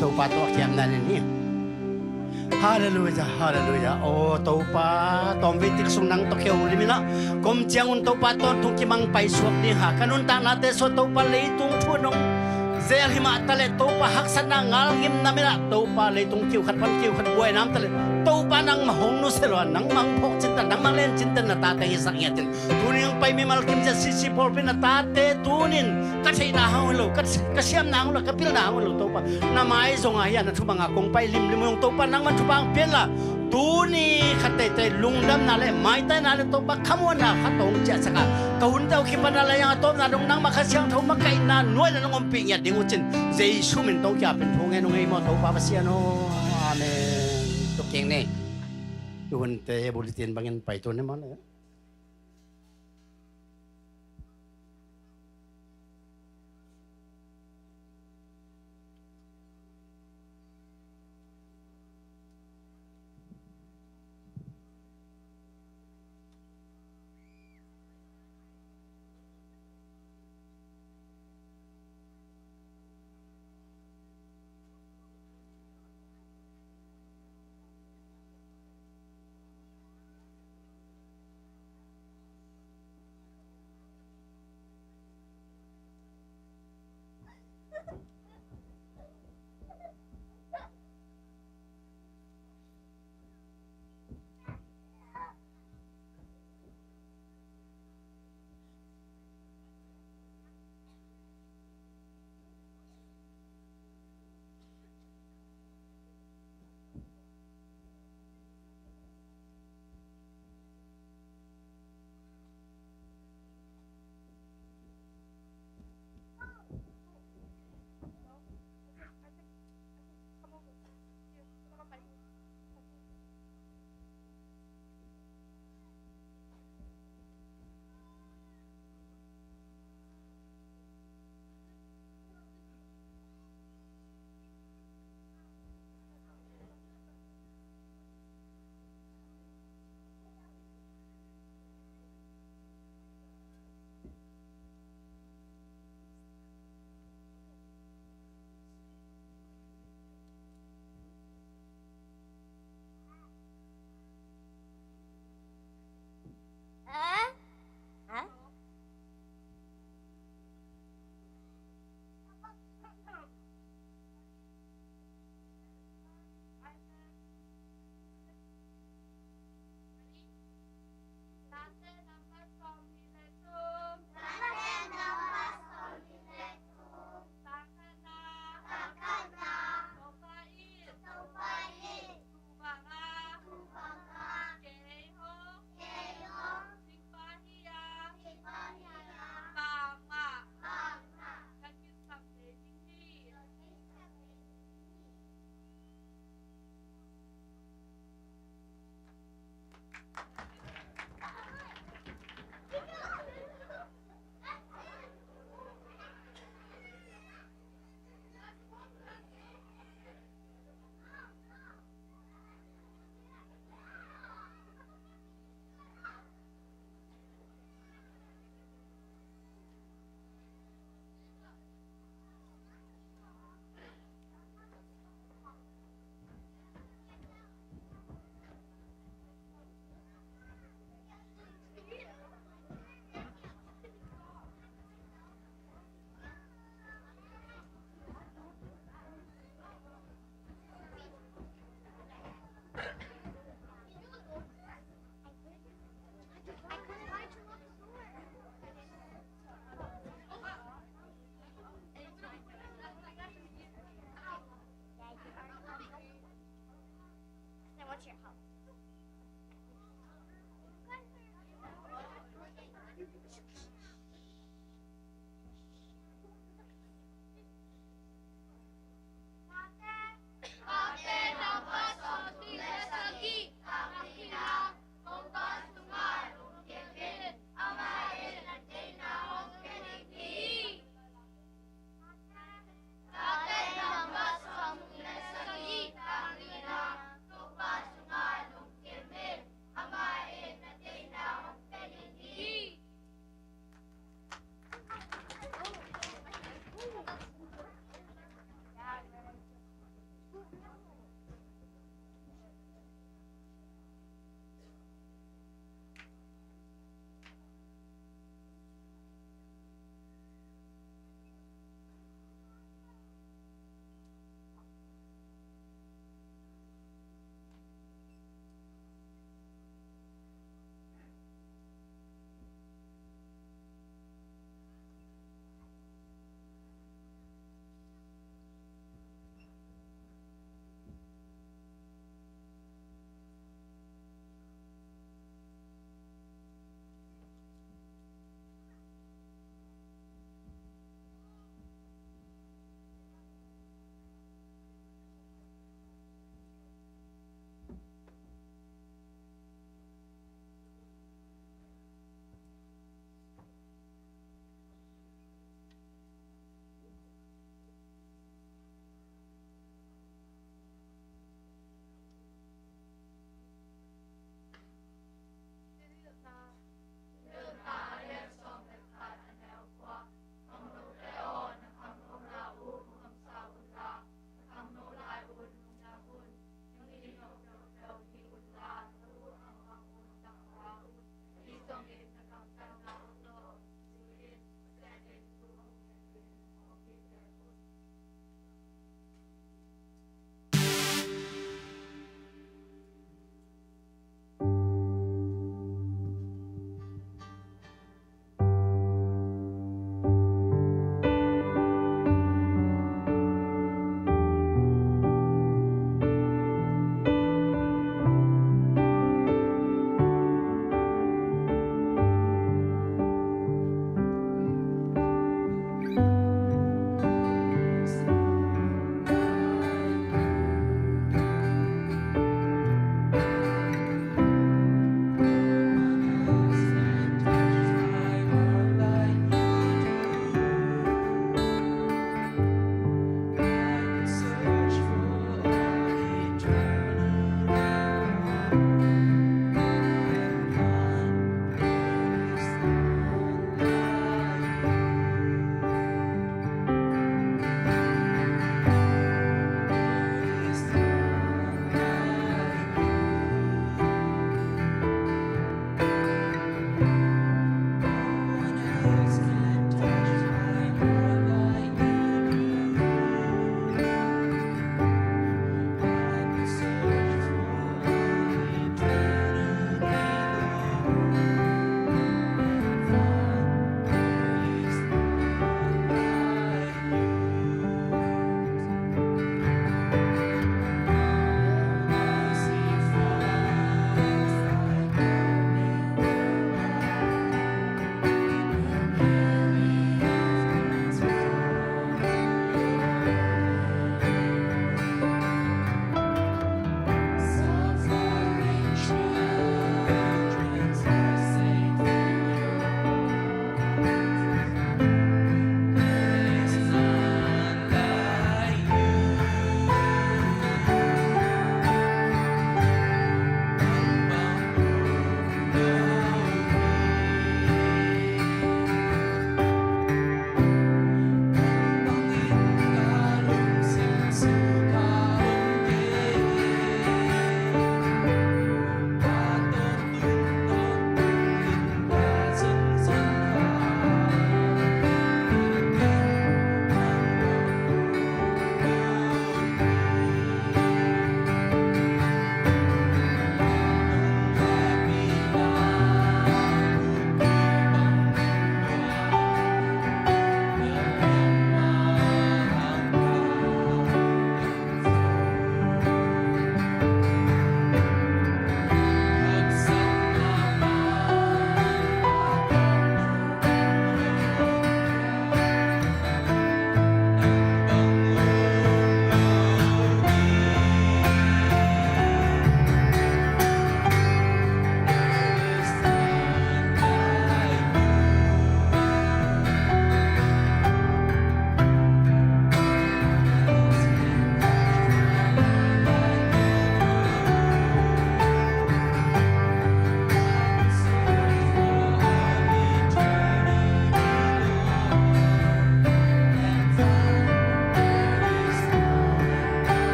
to pa to kiam na ni hallelujah hallelujah o to pa tom vitik sung nang to keu limina kom chiang un to pa to tung ki mang pai suak ni ha kanun ta na te so to pa le tung thunong zel hima tale to pa haksan na ngal ngim na mina to pa le tung kiu khat buai nam tale to pa nang mahong nu selo nang mang phok chin tan nang mang len chin tan na ta te hi sak yatin tuning pai mi mal kim ja si por pin na ta te tunin ka thei na hang lo ka siam na hang lo ka pil na hang lo to pa na mai zong a ya na thu banga kong pai lim yong to pa nang man thu bang pen la tuni khate te lungdam na le mai ta na le to pa khamon na khatong cha saka ka hun tau khi pa na la yang to na dong nang ma kha siang tho ma kai na noi na ngom pi ya ding chin jesu min to kya pen thong nge no ngai mo to pa sia no amen to keng ne hun te bulletin bangin pai to ne mo le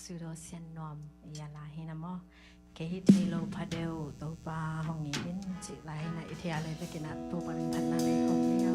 สุโรเซียนนอมยาลาฮินามอเคฮิเทโลพาเดลตัวปลาห้องนี้เป็นจิลาฮินาอิเทียเลยไปกินตัวปลาเป็นพันนาเลยของเดียว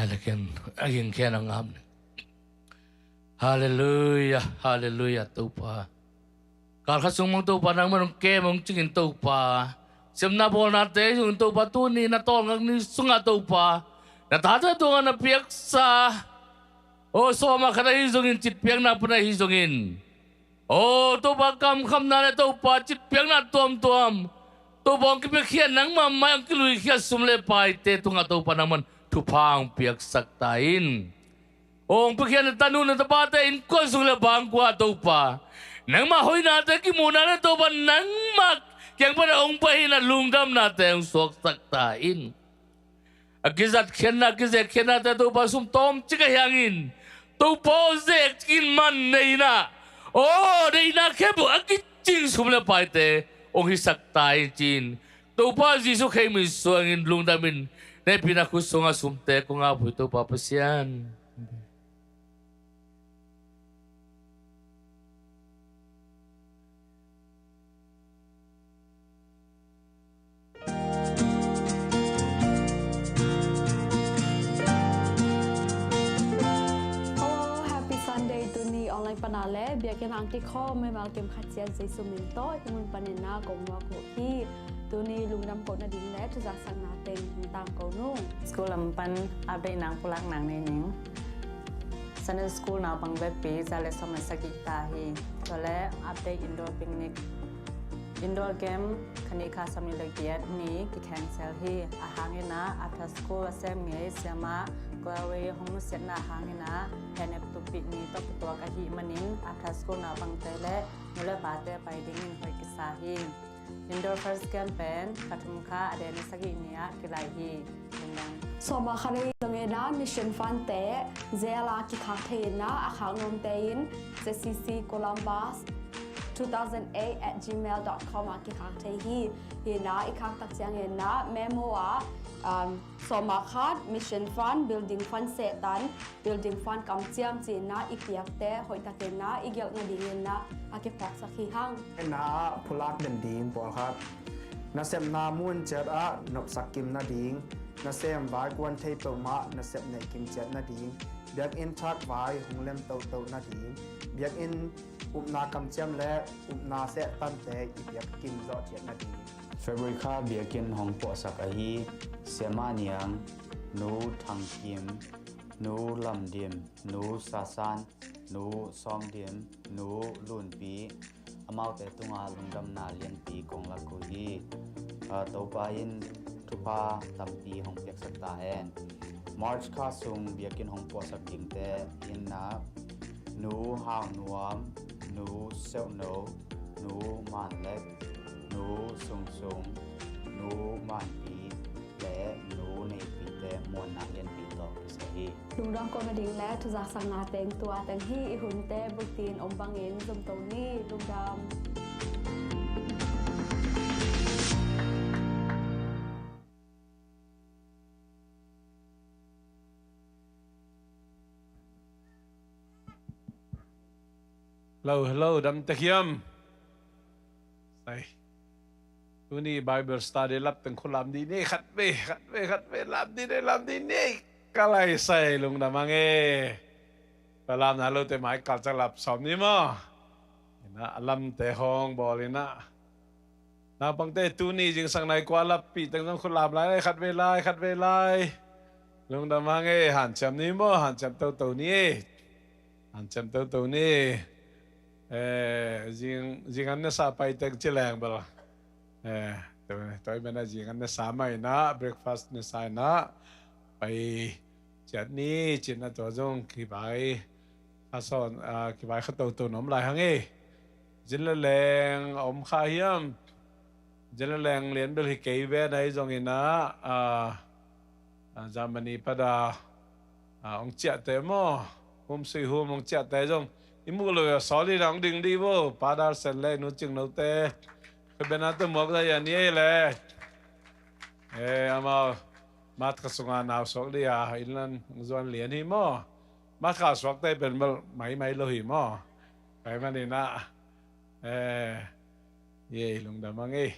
Again kaya nang ngam. Hallelujah, hallelujah tupa. Kalkasung mong tupa nang manong ke mong chingin tupa. Siyam na po natin yung tupa tuni na tolong ni sunga tupa. Natata tunga na piyaksa. O soma ka na hizungin chitpiyang na po na hizungin. O tupa kam na tupa chitpiyang na tuam. Tupa ang kipikyan ng mamay ang kiluwi kaya sumlepay te tunga tupa naman tupang piyaksak-tain. O ang pikyan na tanong na tapatain ko sumlepang kwa tupa. Nang mahoy natin kimuna na tupa nang kaya panaong pahina lungdam natin ang suwak-saktain. Agizat kyan natin tupa sumtom chikayangin. Tupa o zek kinman na ina. O na ina kepo agitching sumlepay te. Ong hisaktain chin. Tupa Jisu kay misuangin lungdamin. Na pinakuso nga sumte ko nga po ito papasyan. Panale biakin ang tiko may malkim khatsian sa suminto imun panina kong wako hi tuni lungnam ko na din le tu sang natin tang ko nu school ampan update nang pulak nang ning sana school na pang web page ale sama sakita hi tole update indoor game khani kha samni lagiat ni ki cancel hi ahangena after school asem nge sama Kawai hong set na hangina henep tupik ni top tua kahi manin atas ko na bang tele mula bate pai dingin hoi kisahi indoor first campaign katumka ada ni sagi niya kilahi so ma khari longena mission fund te zela ki khathena akhang nom tein CCC Columbus 2008@gmail.com ki khathehi hina ikhak tak siang hina memo Somakat Mission Fund Building Fund Setan Building Fund Kamciam Cina Ipiakte Hoitakena Igel Ngadingin na Akipok sa Kihang Na pulak den ding poครับNasem namun jera nop sakim na ding Nasem vai kwan thei to ma nasem ne kim jet na ding Biak in thak vai hunglem to na ding Biak in upna kamciam le upna se tan te ipiak kim zo jet na ding February ka biakin hong po sakahi semaniang nu thangkim nu lamdim nu sasan nu songdim nu lunpi amau te tunga lungdam na lian pi kong lakuhi topain tupa tampi hong pek sakta hen March ka sung biakin hong po saking te in na nu hang nuam nu sel no nu man lek nu sung nu man pi le nu nei pi te mon na len pi to sa hi Lungdam ko na ding le tu za sang natin tua tang hi ihunte buktin ombangin zum to ni lungdam Hello dam takiam Ay Tuni Bible study lap teng kulam di ni khat ve lam di ni kalai sai lung namange palam na lo te mai kal cha lap som ni mo na alam te hong bolina na pang te tuni jing sang nai kwa lap pi teng kulam lai khat ve lai lung namange han cham ni mo han cham to ni han cham to ni jing an na sa pai teng chilang bala tôi bên đây chỉ ăn sáng mai na breakfast na sai na phải chặt ní chỉ là tổ dung khi bài phát son khi bài khát tàu nóm lại hàng ấy chính là leng ông khai hiểm chính là leng liền bên cái về đây giống như na Germany pada ông chặt thế mà hôm suy hôm ông chặt thế giống im mua rồi xóa đi đóng đừng đi vô pada sen lên nó chừng nấu tê bên đó tôi mua cái gì này lẽ, ama mát cái sung nào sọc đi à, ilan doan liền hi mo, mát cái sọc đây bên mấy lô hi mo, cái mà đi na, lùng đam mang ấy,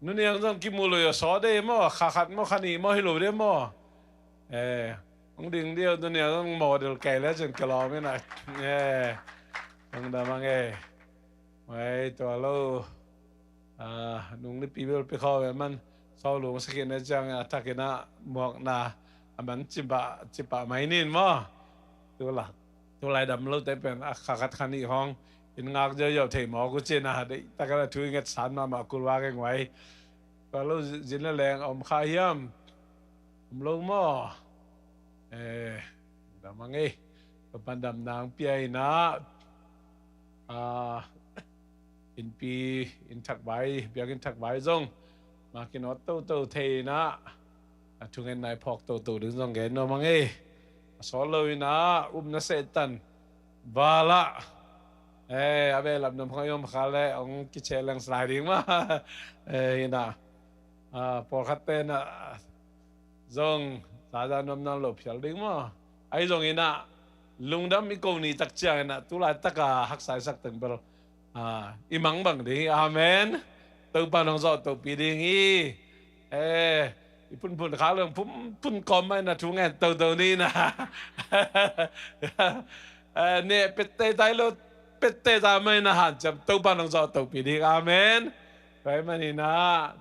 nung niang dong kim mulu yo so đây mo, khát mo khani mo hi lô đây mo, องดิ่งเดียวตัวเนี้ยต้องโมเดลไก่แล้วจนกระลอไม่หนักต้องดำมังไว้ตัวเรานุ่งนี่ปีเวลไปเข้าแบบมันสาวหลวงสกินนะจังทักกินะหมวกนามันจิบะไม่นินมั้งตัวละตัวลายดำเราแต่เป็นขัดขันอีห้องอินงากเยอะๆเทหมอกูเจนะได้แต่ก็ช่วยเงินสารมากุลว่ากันไว้ก็เราจินแรงอมขายยำลงมั้งดำมังก็ปันดำนางเปียนะอินปีอินทักใบเบียกินทักใบจงมากินอตโตเทนะทุกเงินนายพอกโตดึงจงเงินโนมังสอนเลยนะนะเสตันบาละอาเบลรับน้ำพยมขาเลยองกิเชลังสไลดิ้งมานะพอขัดเต้นจงสาจานน้ำน้ำหลบเฉลิงมาไอ้จงนะลุงดำมีกงนี่ตักเจียนะตุลาตักหักสายสักตึงเปล่าอิมังบังดีอาเมนตัวปานองจอตัวปีดีงี้พุ่นขาเรื่องพุ่นกอมไม่นะทุกงานตัวนี้นะเนี่ยเป็ดเตยไตโลเป็ดเตยตาไม่นะฮันจับตัวปานองจอตัวปีดีอาเมนไปมันนี่นะ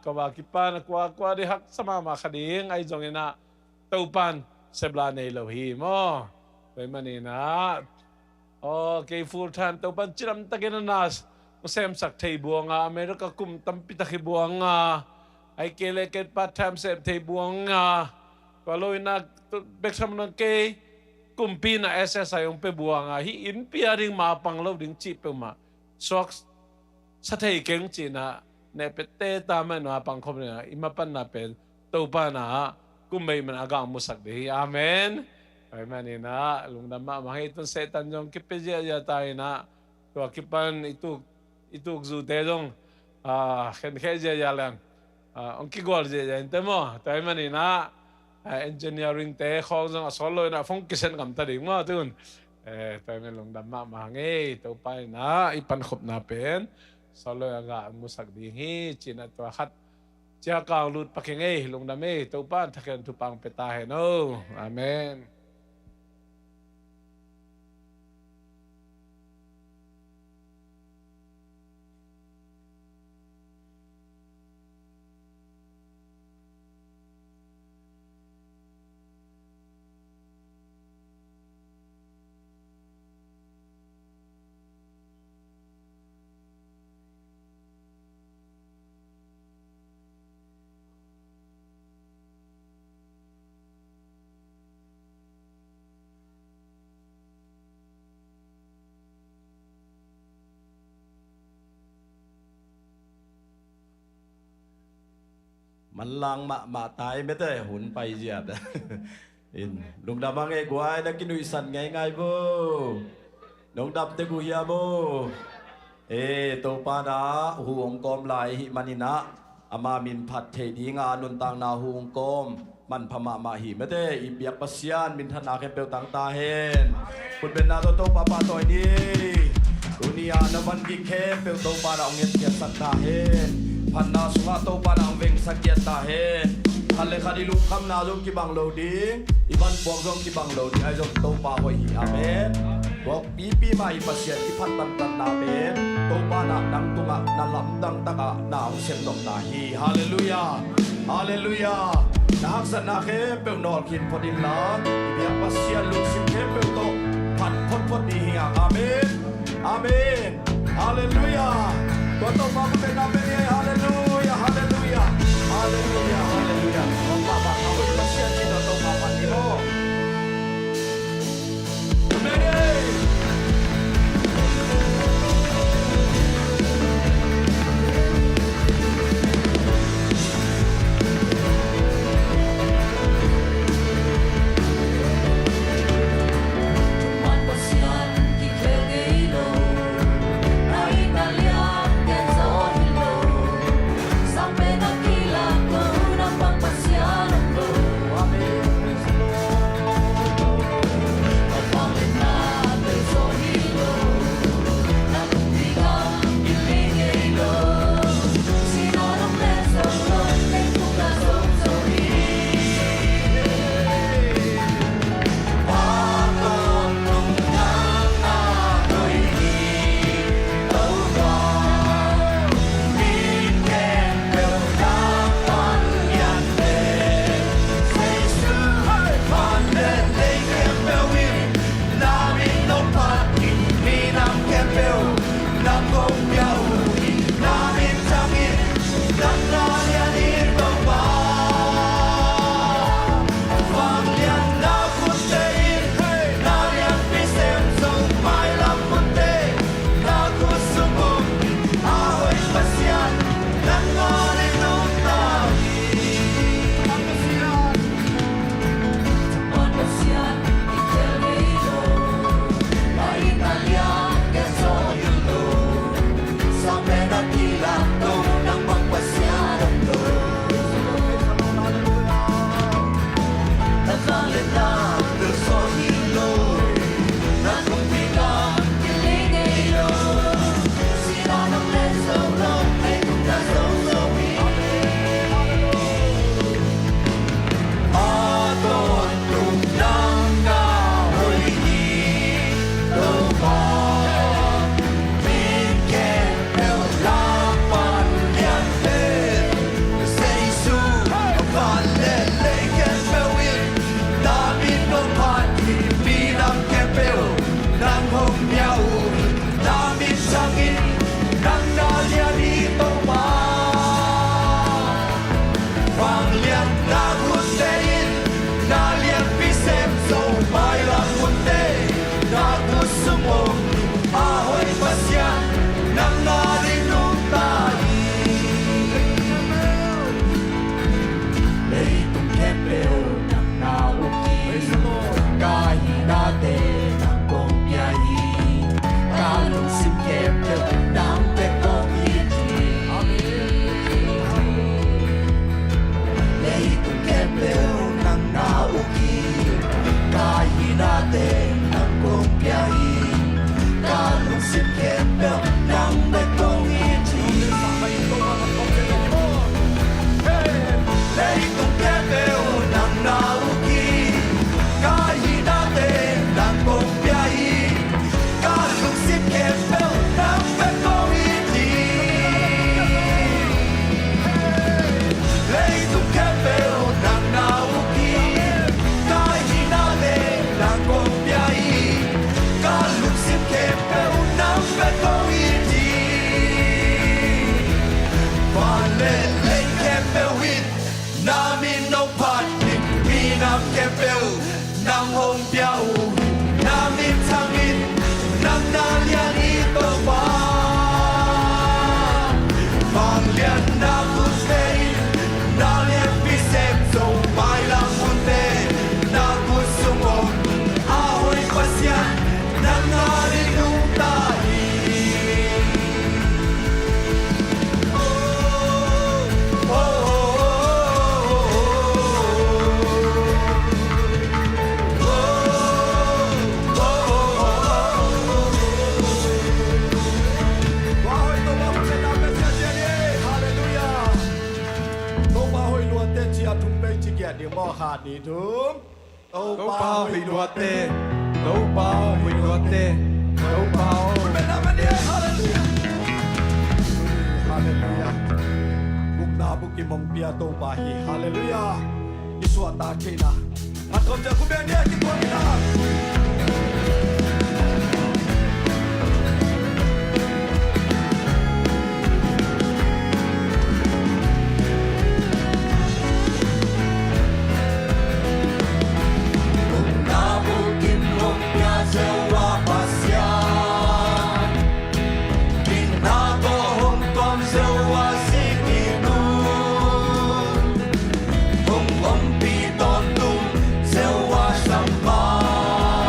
ก็ว่ากิปานกว่าได้หักสมาคดีไอ้จงนะตัวปานเซบลาในโลหิมอไปมันนี่นะโอเคฟูลทันตัวปานจิรำตะเกนนัสเซมสักเทบัวงอเมริกากุมตั้มปิตะขีบัวงไอเกเลเกตปัตแทมเซมเทบัวงก็เลยนักเบกซัมนังเกกุมปีน่ะเอสเอสไอองเปบัวงฮิอินปีอาริงมาปังโลดิ้งจีเปมาสวกสะเทเก่งจีน่ะเนเปเตตามมันมาปังคมเนี่ยอิมาปันน่ะเป็นตัวปานะกุมไม่มันอากาศมุสักดีอาเมนไปมันนี่นะลุงดำมาให้ต้นเซตันจงคิดไปเจียตายนะตัวคิดปันitu zude dong khen khe je ya lang onki gol je ja inte mo tai mani na engineering te khong jong asol loi na phong kisen gam ta ding mo tun tai men long dam ma nge to pai na ipan khop na pen solo aga musak ding hi china to khat cha ka lut pakenge long dam e to pan thaken tu pang peta he no amenมันลังมาตายไม่ได้หุ่นไปเจียดอินลุงดำมาไงกว่านักกินอุสันไงบ่ลุงดำเตกุยาบ่ตัวปานาหูองกอมลายหิมันินะอามามินผัดเทดีงานุนตังนาหูองกอมมันพม่ามาหิไม่ได้อีเบียกปัสยานมินธนาแคเปลตังตาเฮนคุณเป็นนาโตปาปาตัวนี้ดุนยานวันกิเคเปลตัวปานาองเงียสักตาเฮนพันนาสุภาโตปานางเวงสักเกียรตาเฮฮัลเลขาดิลุกคำนาจงกิบังโลดีอีบันปวงจงกิบังโลดีไอจงโตปาหอยอาเมนบอกปีมาอีปัสเซียนอีพันตันนาเบนโตปานาดังตุงะนาลำดังตะกะนาองเซมดงนาฮีฮาเลลูยาฮาเลลูยานาฮักษนาเคเปลนอลคินพอดินลาอีเบียปัสเซียนลุกสิเคเปลโตพัดพดดีฮิงอาเมนอาเมนฮาเลลูยาตัวโตมาเป็นอาเมนฮาเลลูยาฮาเลลูยาฮาเลลูยาฮาเลลูยาของป้าป้าเขาเป็นปัสเซียนที่ตัวโตมาพันนิโมเมนHãy subscribe cho kênh Ghiền Mì Gõ để không bỏ lỡ piau namin sangin nang nalia dito pa Wang lian na gustein nalian pisem so bailang munte na gusumo ahoy pasya nang narinong tayo Leitong kepeo nang nauki kahit natin ang kong biyahe kalong simkepeo ng pekong iti Leitong kepeo nang nauki kahit natin ang kong biyahe kalong simkepeo ng pekong iti Leitong kepeo nang nauki kahit natin ang kong biyahe kalong simkepeo ng pekong iti Leitong kepeo nang nauki kahit natin ang kong biyahe kalong simkepeo ng pekong iti Palelay kepewin namin no patin minam kepeu nang hong piao namin tangin nang nalian ito pa Manglian na gustein nalian pisem so bailang munte na gusumon ahoy pasyan nang narinong tahi Điều mò hạt đi thúm Tâu bao hủy luật tê Tâu bao hủy luật tê Tâu bao Hallelujah Buk na buki mong pia tâu ba hi Hallelujah Iswa ta kina At kom ja kubya niya kitwa kita Nabukin lumpia sewa pasyan Binato hong tom sewa sikinun Hong ompi tontung sewa sampan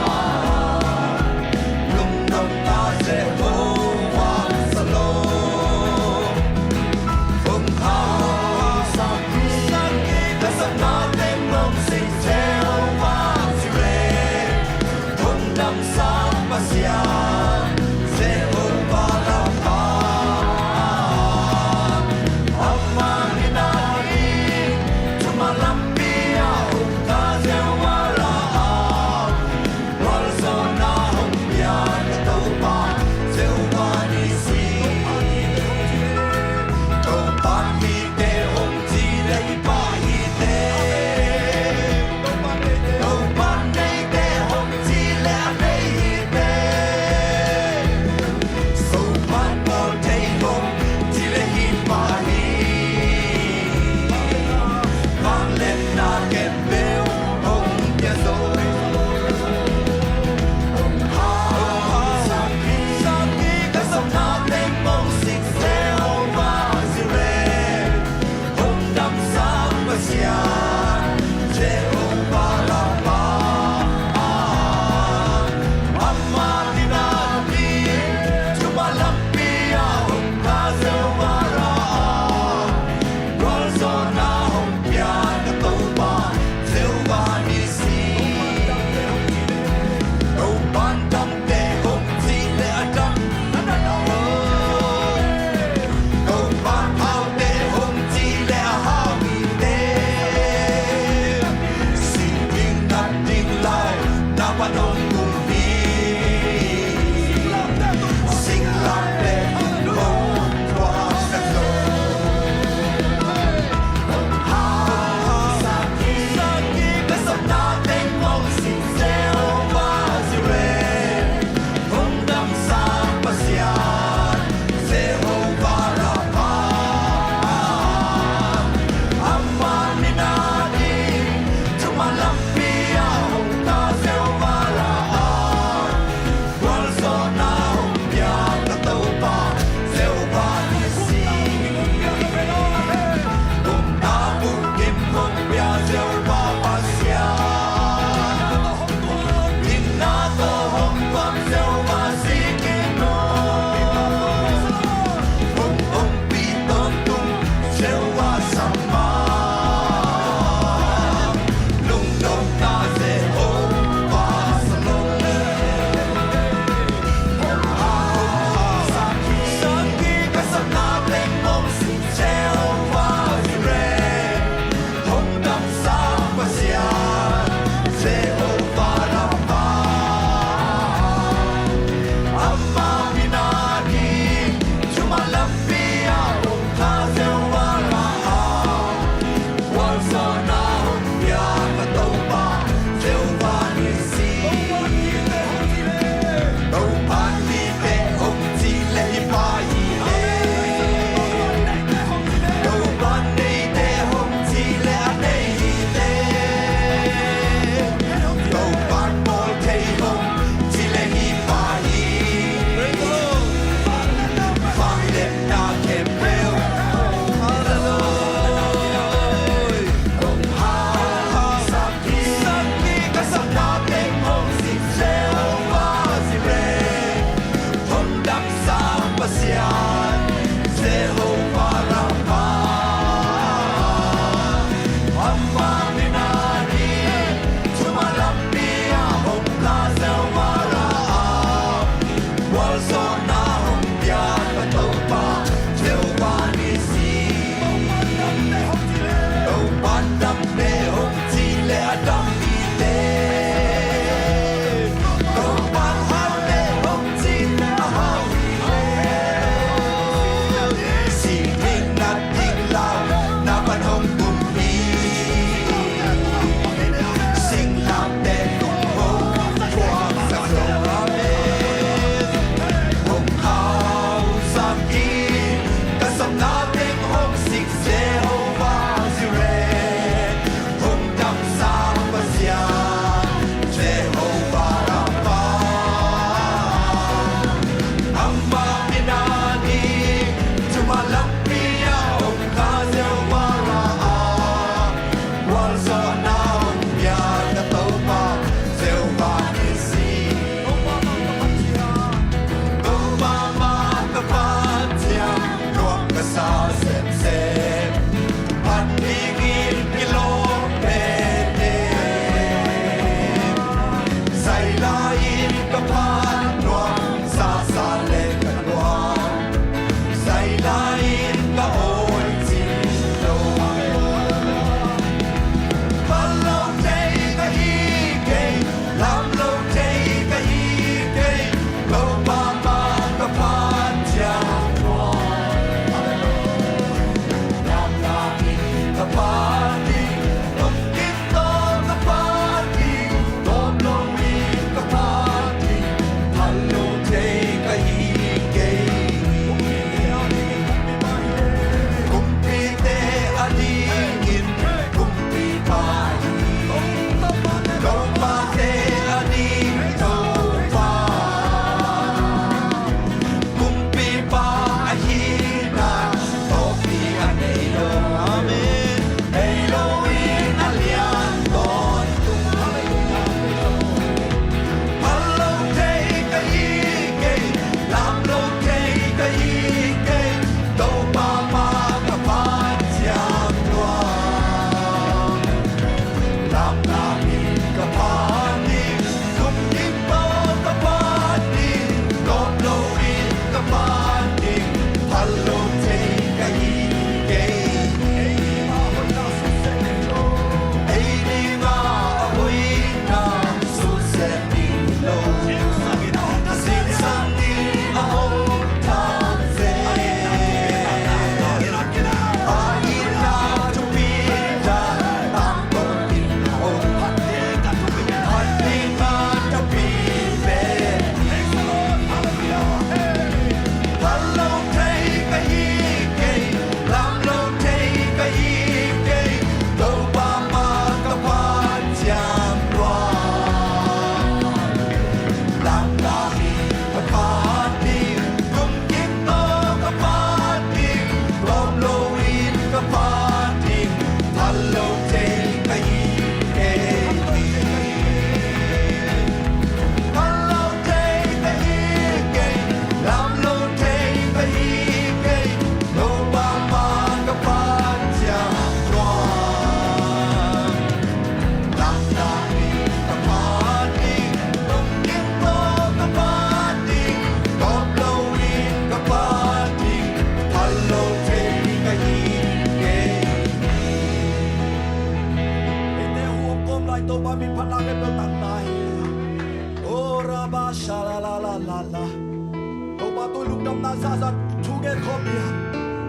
ba tôi lục đâm na sa sa thu nghe khom bia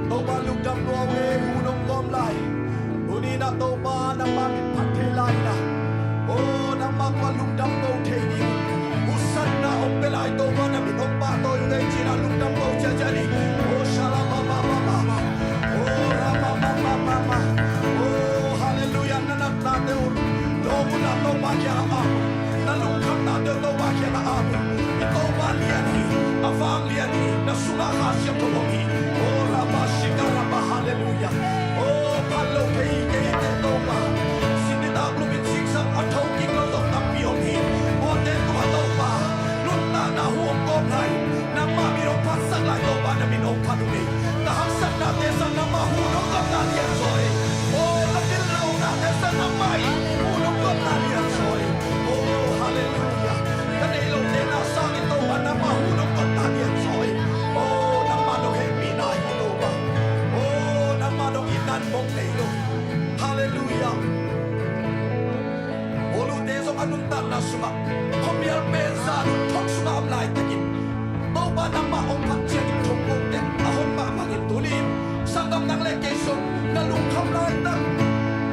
tàu ba lục đâm loa nghe hu nông gom lại tôi ni na tàu ba na ma mit phát thế lại na ô na ma qua lục đâm đâu thế đi usan na ông bê lại tàu ba na mit ông ba tôi nghe chỉ na lục đâm đâu chơi chơi đi ô shala ma ma ma ma ma ô ra ma ma ma ma ma ô hallelujah na na na teo lo mu na tàu ba kia na am na lục kham na teo tàu ba kia na am tàu ba lian hi avang lian hi na sunga khasiam tolong hi ô ra ma shika ra ma hallelujah ô palo kei kei te tàu ba sin ta globin sik sam athau ki lo dok na piom hi o te tu tàu ba lun na na huom kom lai na ma mi ro pat sak lai tàu ba na mi no patu ni na hak sak na te san na ma hu no kam na lian soi ô na til lo na te san na mai hu no kam na lian soi ô hallelujah ka nei lo te na sa ni tàu ba na ma hu no kam na lian soi ô na ma no he mi na hi tàu ba ô na ma no i nan bong nei lo hallelujah olu te so anun ta na suma khomial pe sa thok suma am lai takin tàu ba na ma ong phat che ki thong bong te ahon ma ma ki tulin sangam nang le ke so na lung kham lai tak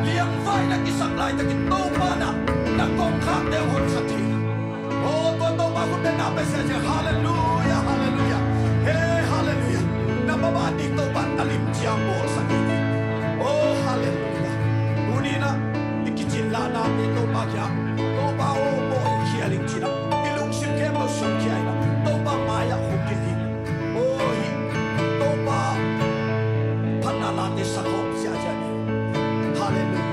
liang vai na ki sak lai takin tàu ba na kong khak te hon sa thi ô to tàu ba kun na pe se hallelujah hallelujah hey hallelujah na ba ba di tàu ba alim chiang bo sa ki ô hallelujah unina ikichin la na te tàu ba kya tàu ba o mo ki aling china ilung sim ke mo sum kia na tàu ba ma ya hu ki hi ô hi tàu ba phana la te sa ko sia ja ni hallelujah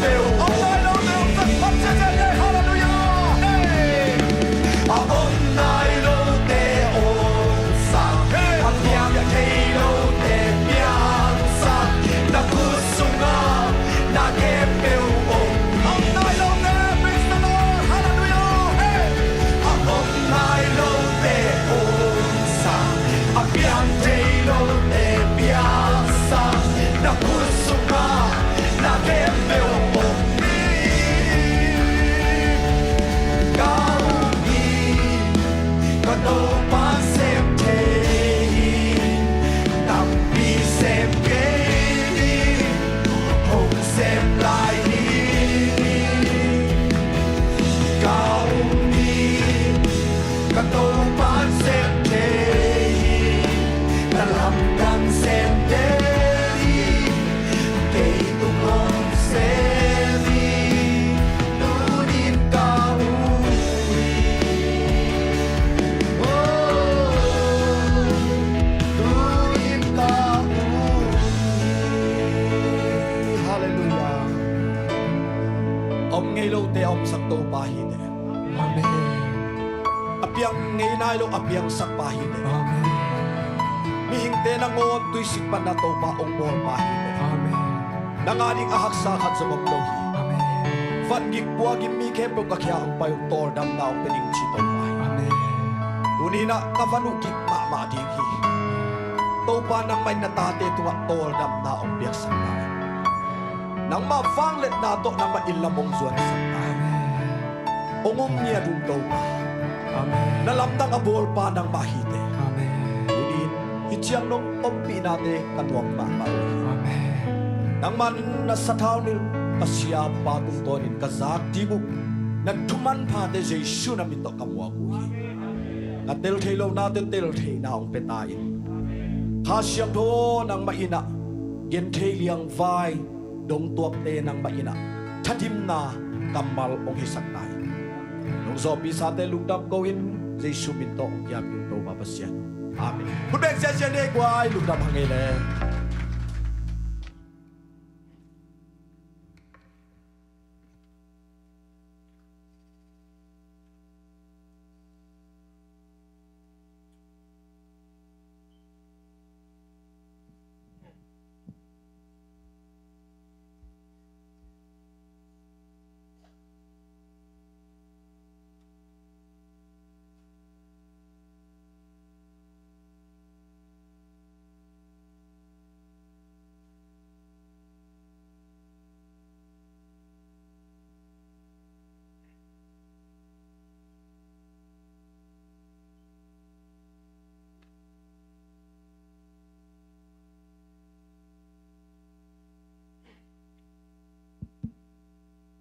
bêu ông nai lo bêu tất tất chân chân đây hallelujah hey ông nai lo te ông sang ông nhang ya te lo te piang sang na kusunga na ke bêu ông nai lo te praise the Lord hallelujah hey ông nai lo te ông sang ông piang te lo te piang sang na kusunga na ke bêu apiang sakpahide. Amen. Mihingte na ngon tuy sikpan na to pa ong bol pahide. Amen. Nanganing ahaksakat sa mamlohi. Amen. Van gikwa gimmi kepo kakya ang payong tordam na ang pening chito pahi. Amen. Unina kavanukik mama digi. To pa nang may natate tunga tordam na ang biyak sakay. Nang mafanglet na to nang mailamong zuan sakay. Ungong niya dun to pa. Amen. Nalamdang abol pa ng mahite. Amen. Unin, itiyang nung ompi nate kanuang mamawi. Amen. Nang man nasataw nil asya patong tonin kazak tibuk nagtuman pa de Jesu na minto kamuakuhi. Natiltilaw natin tilti na ang petain. Kasyang do ng maina, gentiliang vai dong tuwakte ng maina. Tadim na kamal ong hisaknay. Nung zombie sa atin lugdam gawin, Jesu minto ang yam yung to mapasyan. Amen. Kubek siya siya ni Kway, lugdam hangile.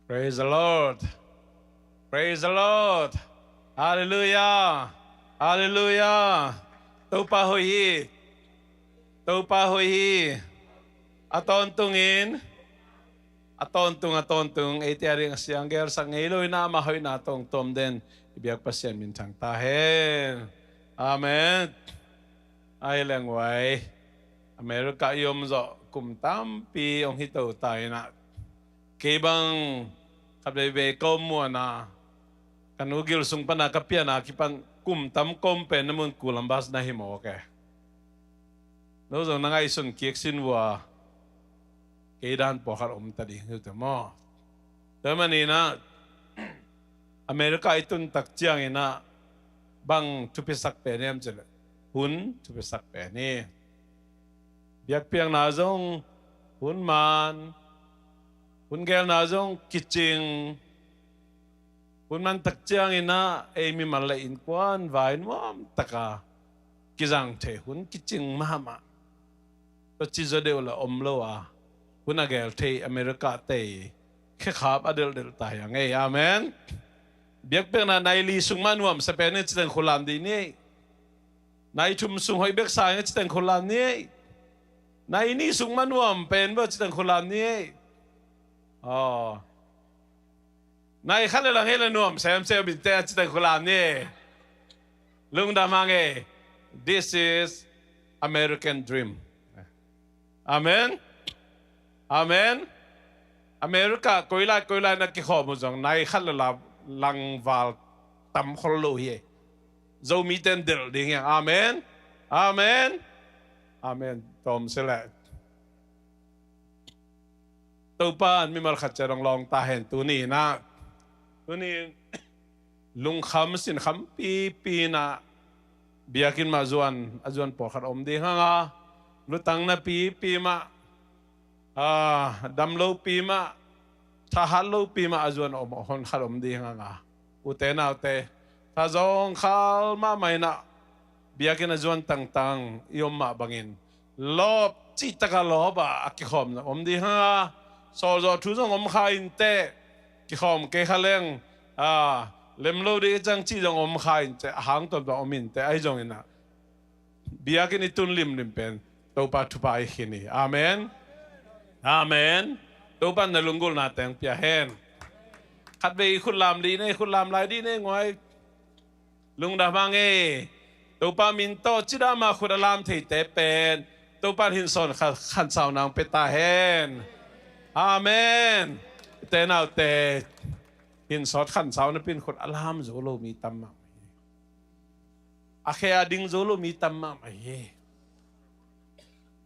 Praise the Lord. Praise the Lord. Hallelujah. Hallelujah. Tupa hoyi. Tupa hoyi. Atontungin. Atontung. Itiari ang siyang ger sa ngiloy na mahoy na atong tom den. Ibiyag pa siya mintang tahen. Amen. Ay lang way. Amerika yom zo kumtampi ang hitaw tayo na. Kibang kabebe ko mo na kanugil sung panakapya na kipan kumtam kompen namun kulambas na himo okay. Nozo na nga isun kiksin wa kaidan po karom tadi ito mo. Tama nina Amerika itun taktiang ina bang tupisak penem sila. Hun tupisak peni. Biyak piang nazong hun man hun gel nazong kitching hun man taktiang ina ay mi malain kwan vain mo taka kizang te hun kitching mama to chizo de ola omlo a hun agel te Amerika te khap adel del tayang ay amen biak pe na naili sung manuam sa penet chiteng khulam di ni nai chum sung hoi bek sa chiteng khulam ni nai ni sung manuam pen ba chiteng khulam ni oh nai khale lang hele nuam sem bin te chiteng khulam ni lung da mange this is American dream amen amen Amerika koi lai na ki kho mo jong nai khat la lang wal tam khol lo hi zo mi ten del ding yang amen amen amen tom sela to pan mi mal khat charong long ta hen tu ni na tu ni lung kham sin kham pi na biakin ma azuan po khat om ding ha lutang na pi ma dam lo pi ma tha hal lo pi ma azuan om hon khat om ding nga ute na ute tha zong khal ma mai na biakin azuan tang yom ma bangin lob chi taka loba aki khom na om ding ha so zo thu zong om khain te ki khom ke khaleng lem lo de jang chi jong om khain te hang to om in te ai jong ina biakin itun lim pen to pa thu pa khini amen amen to pan na lungol na teng pia hen khat be khut lam di ne khut lam lai di ne ngoi lung da mang e to pa min to chida ma khut lam thei te pen to pan hin son khan sao nang pe ta hen amen te nào te hin sot khan sao na pin khut alam zo lo mi tam ma a khe ading zo lo mi tam ma he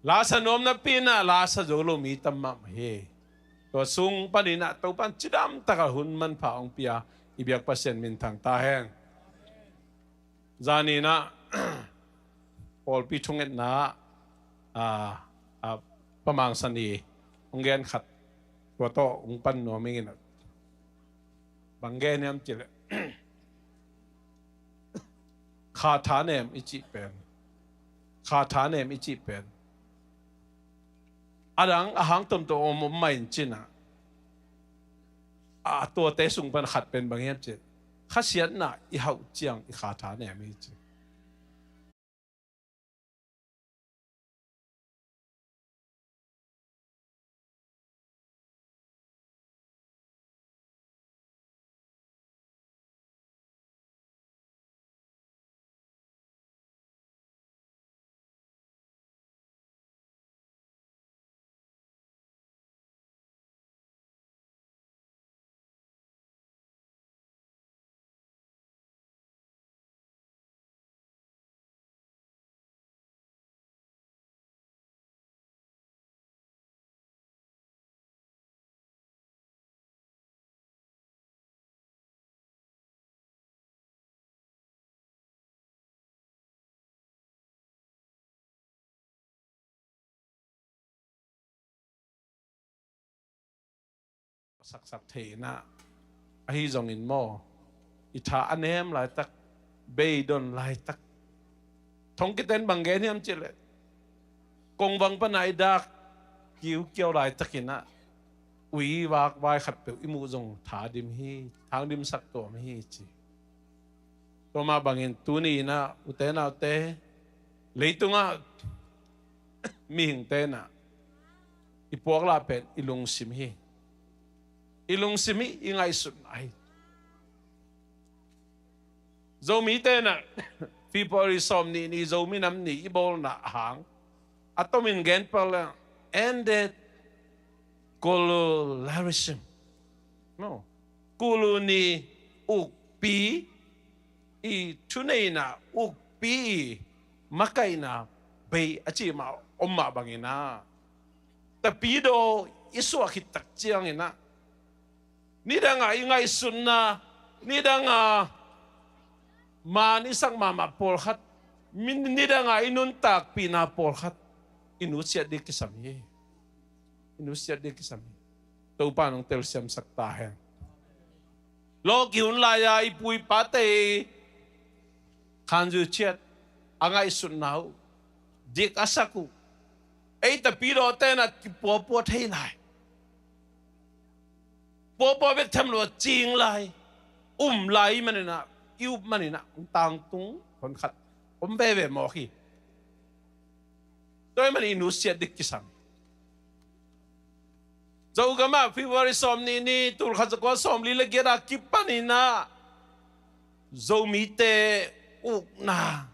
la sa nom na pin na la sa zo lo mi tam ma he to sung panina to pan chidam taka hun man pha ong pia ibyak pasien min thang ta heng zani na pol pi thunget na pamang sani onggen khat to to ong pan no mingin banggen yam chile kha tha nem ichi pen adang ahang tom to om main china to te sung pan khat pen bangyan che khasiat na I hau chiang I kha tha nem ichi sak the na hi zong in mo itha anem lai tak be don lai tak thong kiten banggen yam chile kong wang panai dak kiu lai takina ui wak wai khat pe imu zong tha dim hi thang dim sak to hi chi to ma bangin tu ni na ute na te leitunga mi hing te na ipok la pen ilung sim hi ilung simi ingai sun ai zomi te na people som ni zomi nam ni ibol na hang atomin gen pala ended colonialism no koloni ukpi I tunay na ukpi makay na bay achi ma omma bangina tapido isu akitak chiang ina nida nga ingay sunna nida nga man isang mama polhat nida nga inuntak pina polhat inusiat di kisami tau panong tel siyam saktahen lo kiun laya ipui pate kanju chet angay sunnaw dik asaku ay tapido tena kipopo thay lai popo bet tham lo ching lai lai manina iup manina tang tung kon khat bebe mo khi toy man inusiat dik kisam Zau gama February som ni tul khazakwa som lila gira kipanina zau mite ukna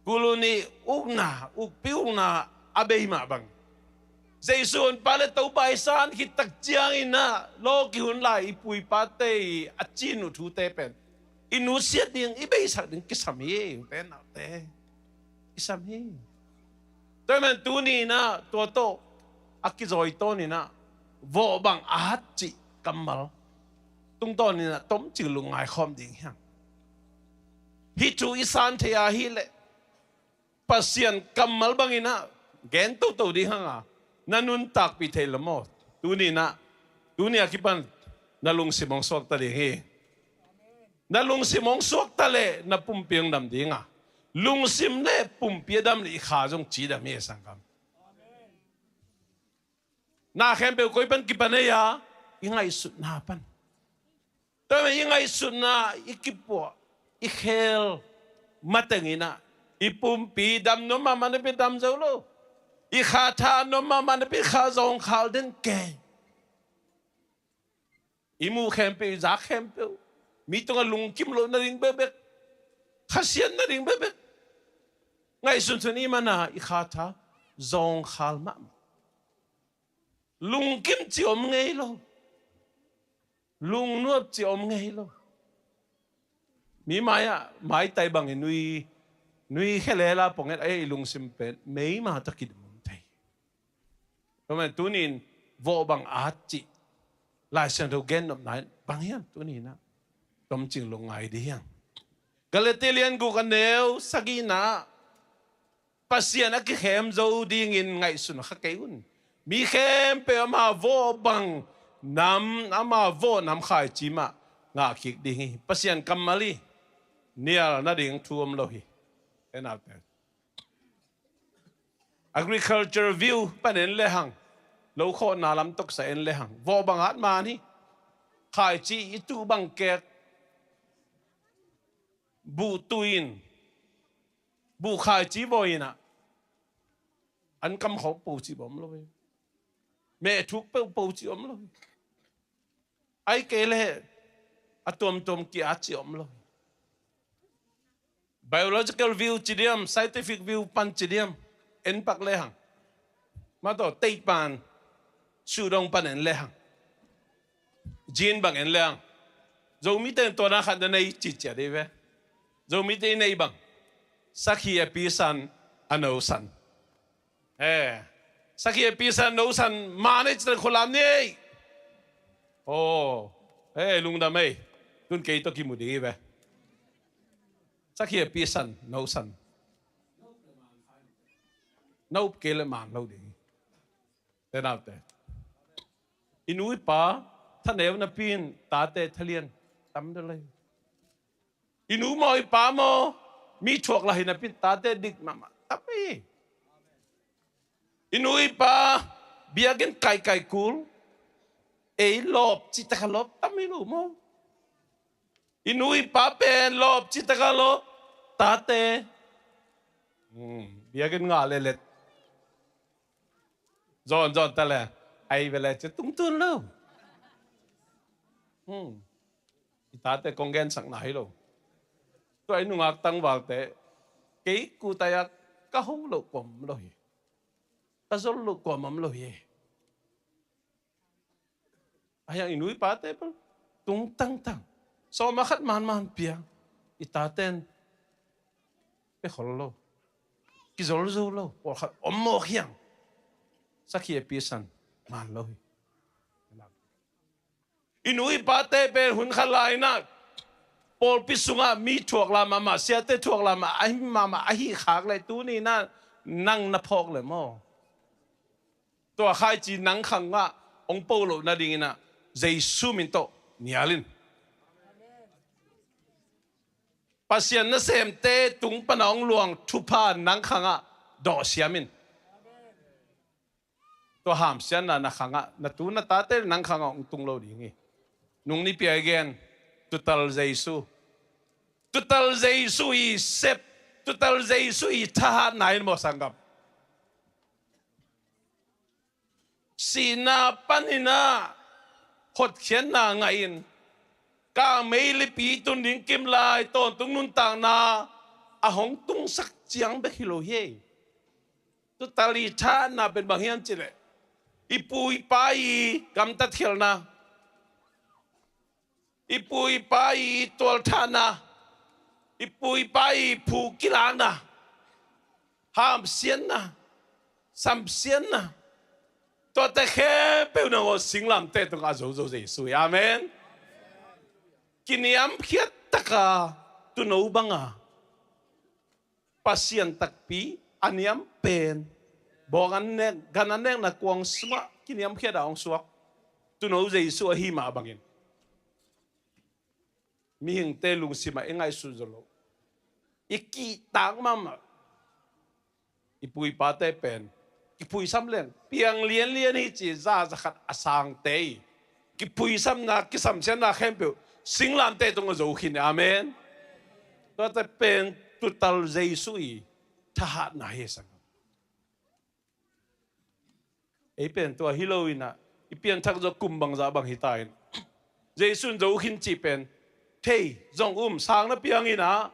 kuluni ukna ukpi ukna abehima bang dây xuân pa le tàu bài san khi tắc chiang ina lo ki hun lại ipui pa te achin u thu te pen inu siết ding ibei sak ding kisam hi te na te kisam hi tôi men tu ni na to akizoi to ni na vô bằng át chị kamal tung to ni na tom chi lu ngai khom ding hang hi chu isan the a hi le pasien kamal bangina gen to di hang a nanun tak pi the lamo tu ni akipan nalung simong sok ta ding hi nalung simong sok ta le na pumpiang dam ding a lung sim le pumpia dam li kha jong chi da me sangam na khem pe koi pan ki panaya ingai sut na pan to me ingai sut na ikipo ikhel matangina ipumpi dam no mama ne pe dam zolo i kha tha no mama ne pe kha zong khal den ke imu khem pe za khem pe mi tonga lung kim lo na ring bebe khasian na ring bebe ngai sun sun imana i kha tha zong khal ma lung kim chi om ngei lo lung nuop chi om ngei lo mi mai tai bang nui khelela ponget ai lung simpen mei ma ta kid mum thai to men tunin vo bang at chi lai san do gen nom nai bang hian tunin na tom ching long ngai di hiang galetelian gu kaneu sagina pasian ak khem zo ding in ngai sun kha keun mi khem pe ma vo bang nam ama vo nam khai chi ma nga khik ding pasian kamali nia na ding thuam lo hi and out there agriculture view panen le hang lo kho na lam tok sa en le hang vo bang at ma ni khai chi itu bang ke bu tuin bu khai chi boina an kam ho pu chi bom lo mẹ thuốc bầu chi ôm rồi ai kể lệ atom kia chi ôm rồi biological view chi điểm scientific view pan chi điểm en pak lệ hằng mà to tây pan su đông pan en lệ hằng gene bằng en lệ hằng dầu mi tên to na khăn này chỉ chả đi về dầu mi tên này bằng sakhi episan anosan sakhi episan anosan manage the kolam ni lung da mai tun kei to ki mu di ve sakhi episan anosan nấu kê le man lo di te nào te inui pa tha neu na pin ta te thalian tam de le inu moi pa mo mi chuak la hin na pin ta te dik mama tapi inui pa biagen kai kul ei lop chi ta lop tami lu mo inui pa pen lop chi ta lop ta te biagen nga le let John ta le ai về lại chứ tung tuôn lâu ta te con gen sang nai lo to ai nung ak tang wal te ke ku ta ya ka ho lo kom lo hi ta zol lo kom am lo hi aya inui pa te pa tung tang so ma khat man pia ita ten pe khol lo ki zol lo por khat om mo hiang sakhi episan man lo hi inui pa te pe hun khalai na Paul pisunga mi chuak la mama sia te chuak la ma ai mama ai khak lai tu ni na nang na phok le mo to khai chi nang khang nga ong Paulo na ding na Jesu min to nialin pasien na sem te tung panong luang thupa nang khanga do siamin to ham sian na khanga na tu na ta te nang khanga ong tung lo ding nung ni pi again Tutal Jesu i sep Tutal Jesu i tahan nain mo sanggap sina panina hot khian na ngain ka mei li pi tun ding kim lai ton tung nun tang na a hong tung sak chiang be khilo he Tutali tha na ben bang hian chile ipui pai gam ta thial na ipui pai tol thana ipui pai phu kilang na ham sian na sam sian na to ta khe pe na ngo sing lam te tong a zo zo Jesu amen kiniam khiat taka tu no banga pasien takpi aniam pen bongan ne ganan na kuang sma kiniam khiat aong suak tu no Jesu hi ma bangin mi hing te lung sima engai su zolo iki tang mama ipui pa te pen ipui sam len piang lian lian hi chi za za khat asang te ipui sam na ki sam chen na khem pe sing lam te tong zo khin amen to te pen tu tal Jesu i tha hat na he sang e pen to hiloina ipian thak zo kum bang za bang hi tai Jesu zo khin chi pen thei zong sang na piang ina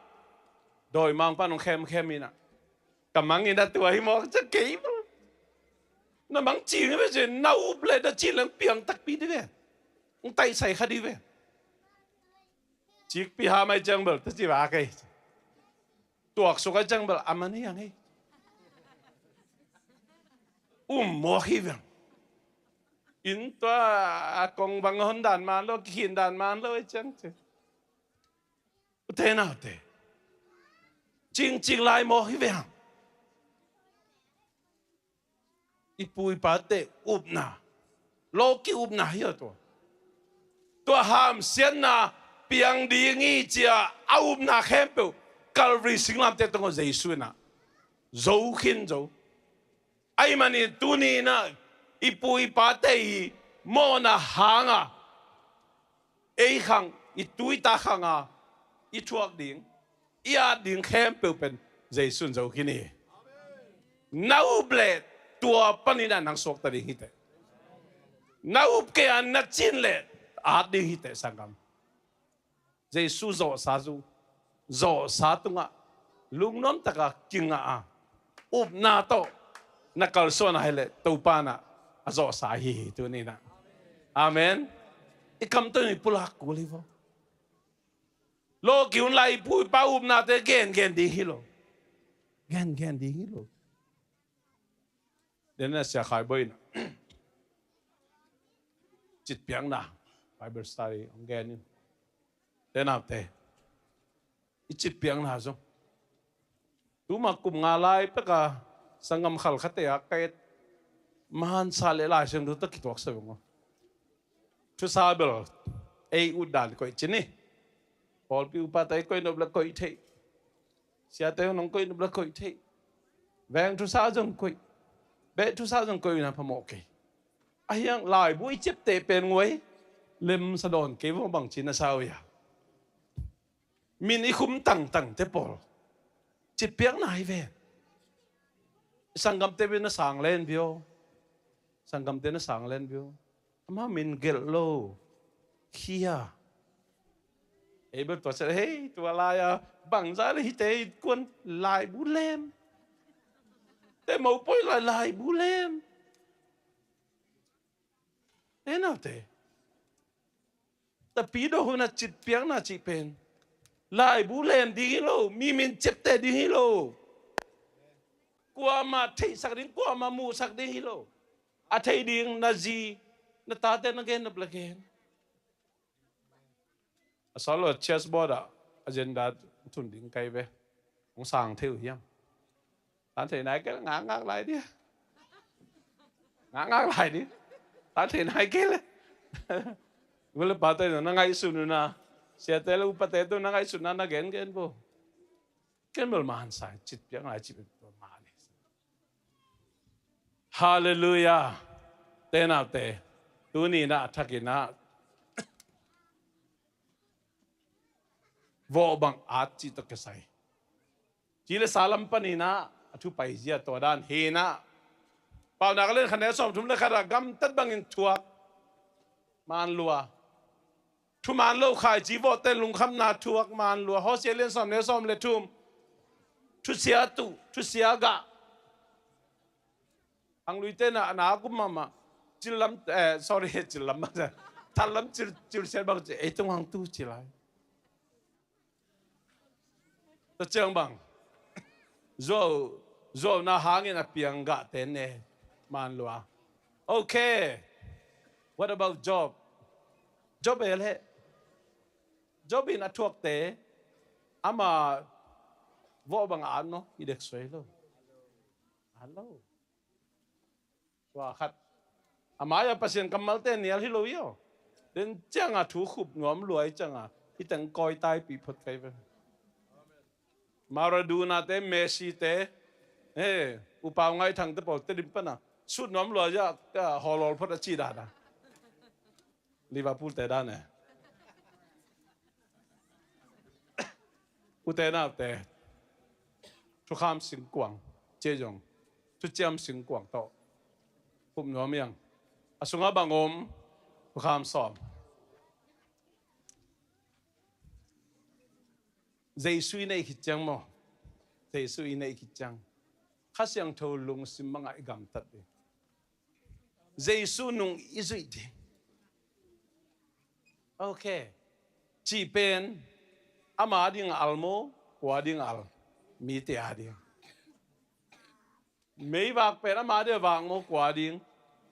doi mang pa nong khem ina kamang ina tua hi mo cha ke na mang chi nge je nau ble da chi lang piang tak pi đi về ông tay sai kha đi về chi pi ha mai jang bel ta chi ba kai tuak so ka jang bel amani yang he mo hi về in toa kong bang hon dan man lo khin dan man lo chang che thế nào thế chính lại mo hi về ipui pate upna loki upna hiyo to ham sian na piang di ngi chia upna khempe Calvary singlam te tong Jesu na zo khin zo ai mani tuni na ipui pate mo na hanga ei khang itui ta khanga i chuak ding ia ding khempe pen Jesu zo khini nau ble tua panina nang sok tadi hite naup ke an na chin le adi hite sangam Jesu zo sa tunga lungnom taka kinga a up na to nakal so na hele to pana azo sa hi tu ni na amen ikam to ni pulak kulivo lo kiun lai pu pa up na te gen di hilo gen di hilo đến là sẽ khai bơi chít piang na Bible study ông nghe như thế nào thế chít piang na rồi tú mà cùng ngà lai tất cả sangam khal khát ya cái man sa lệ lại xem được tất cả tuộc sao không chú sa bel ai udan coi chín đi Paul piu pa tay coi nộp là coi thế xia tay nông coi nộp là coi thế vàng chú sa giống coi bé chú sao rằng coi na phàm ok ai yang lại buổi chép tệ bên ngoài lem sa đòn kế vô bằng chín là sao vậy mình ý khum tăng thế bỏ chép piang này về sangam tê bên nó sang lên bio sangam tê nó sang lên bio mà mình gel lo kia ấy bên tôi sẽ hey tôi lại bằng giá là tê quân lại bút lem thế mẫu bôi lại bù lem thế nào thế ta pi đồ hôn là chít piang na chỉ pen lại bù lem đi hilo mi min chép tê đi hilo qua mà thấy sắc đến qua mà mu sắc đi hilo à thấy điên na gì na ta tên na gen na blagen asal chessboard agenda thun ding kai ve ông sang theo hiam ta thể này cái ngã lại đi ngã lại đi ta thể này cái lên vừa bắt tay nó ngay sunu na xe tay lúc bắt tay tôi nó ngay sunu na gen vô cái mà man sai chít piang lại chít man hallelujah tên nào tên tu ni na thakina vô bằng át chỉ tất cái sai chỉ là salam panina thu pai zia to dan he na pau na len khane som thum le khara gam tat bangin thuak man lua thu man lo khai chi vo ten lung kham na thuak man lua ho se len som ne som le thum thu sia tu thu sia ga ang lui ten na kum mama chỉ lắm sorry chỉ lắm mà thằng lắm chỉ sẽ bằng chỉ ấy trong hàng tu chỉ lại ta chẳng bằng zo na hangin na piang ga ten ne man lua okay what about job ele job in atuak te ama vo bang an no i dek soi lo hello wa khat ama ya pasien kamal te nial hi lo yo den chang a thu khup ngom luai chang a i tang koi tai pi phot kai ve Maradona te Messi te upau ngai thang te po te dim pa na sut ngom luai ja ka holol phot a chi da na Liverpool te da ne u te na te chu kham sing kwang che jong chu chiam sing kwang to phum ngom yang asunga bangom chu kham som Giêsu này khít chăng mo, Giêsu này khít chăng, khát sang thâu lung sim mang ai gam tát đi, Giêsu nung izui đi, okay, chỉ pen, ama ding almo, qua ding al, mi te adi, mấy vạc pen ama de vạc mo qua ding,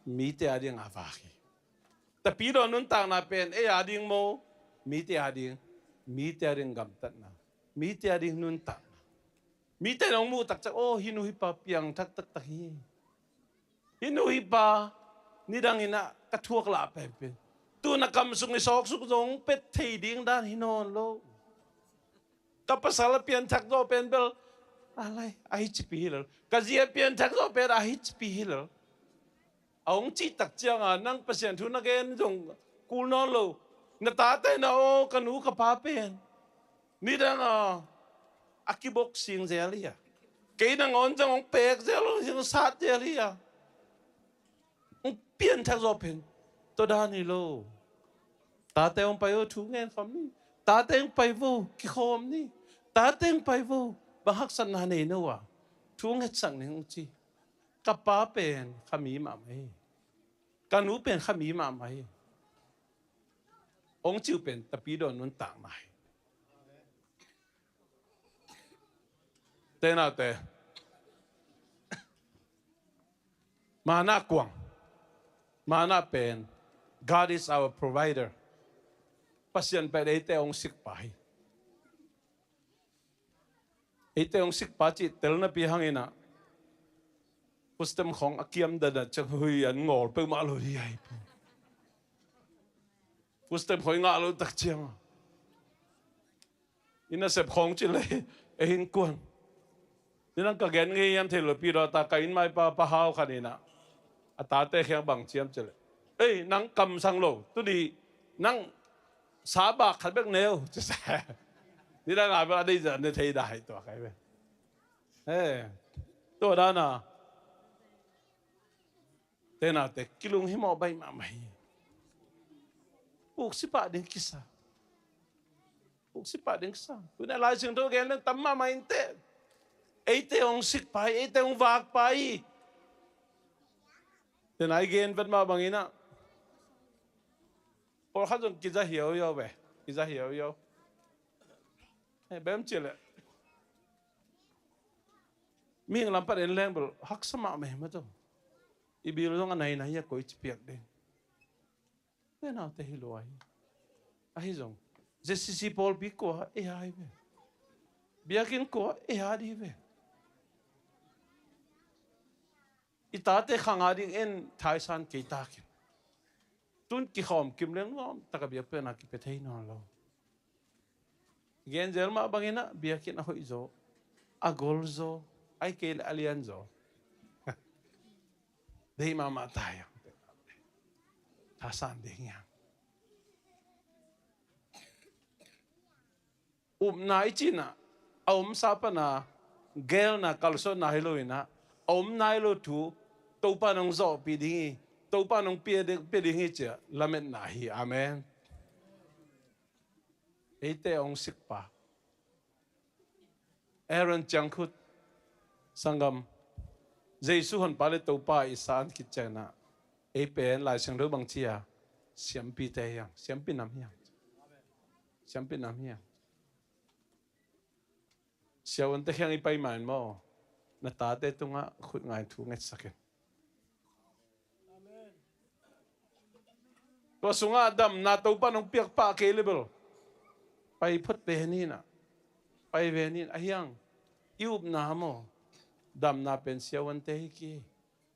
mi te adi ngavaki, tapi do nun tang na pen adi mo, mi te adi gam tát na. Mi te ading nun tak mi te nong mu tak chak hinu hi pa piang tak hi hinu hi pa ni dang ina ka thuak la pe pe tu na kam sung ni sok suk jong pet thei ding dan hinon lo ka pasal pian thak do pen bel alai ai chi pi hil ka zia pian thak do pe ai chi pi hil ong chi tak chang nang pasien thu na gen jong kul no lo na ta te na ka nu ka pa pen ni đang akibok sing zelia, cái đang on trong ông pek zelo sing sát zelia, ông biến thắc rõ pen, tôi đã ni lo, ta te ông bay vô thu nghe phẩm ni, ta te ông bay vô cái khom ni, ta te ông bay vô bằng hắc san hà này nữa à, thu nghe sang này ông chi, kappa pen khami mà mày, kanu pen khami mà mày, ông chịu pen tapi don nun tang mày. Te na te mana kwang mana pen God is our provider pasien pe dei te ong sik pai ite ong sik pa chi tel na pi hangina pustem khong akiam da cha hui an ngol pe ma lo hi ai pustem khoi nga lo tak chiang ina sep khong chi le e hin kwang nên cái gen nghe em thấy là pi đó ta cái mai pa hao khăn này nè, ta te khéo bằng chiêm chơi, ê nắng cầm sang lỗ, tôi đi nắng xá bạc khát bếc nêu, chứ sao? Đi ra ngoài đây giờ nên thấy đại tòa cái vậy, ê tôi đã nè, thế nào thế kilung hi mau bay mà mày, buộc si pa đến kisa, buộc si pa đến kisa, tôi này lại trường tôi gen lên tắm mà mày thế. Ate ong sik pai, ate ong vak pai. Then I again vet ma bangina. Por khát dùng kiza hiểu yo về, kiza hiểu yo. Bém chile. Mình làm phát đến lên bol hắc sama mày mà thôi. Ibil dong anay na ya koi chipiak din. Thế nào thế hilo ai? Ai dong. Jesse Paul bi ko ai về. Biakin ko ai đi về. Itate khangadi en thaisan ke takin tun ki khom kim leng ngom takabia pe na ki pethei no lo gen jelma bangina biakin hoi zo agolzo ai ke alianzo dei mama tayang thasan ding yang nai china sapana gel na kalso na hiloina nai lo thu topa nong zo pi dingi topa nong pe dingi cha lamet na hi amen ete ong sikpa Aaron changkhut sangam Jesu hon pale topa isan kichana เป็นหลายเสียงรู้บางเชียเสียมปีเตยังเสียมปีน้ำยังเสียมปีน้ำยังเสียวันเตยังอีไปหมายมั้งนาตาเตตุงะขุดง่ายถูกเงสักเองตัวสุงะดำนาตัวปนองเปียกปากเกลิเบลไปพุทธเวนีน่ะไปเวนีนยังยูบนาโมดำนาเป็นเสียวันเตฮิกี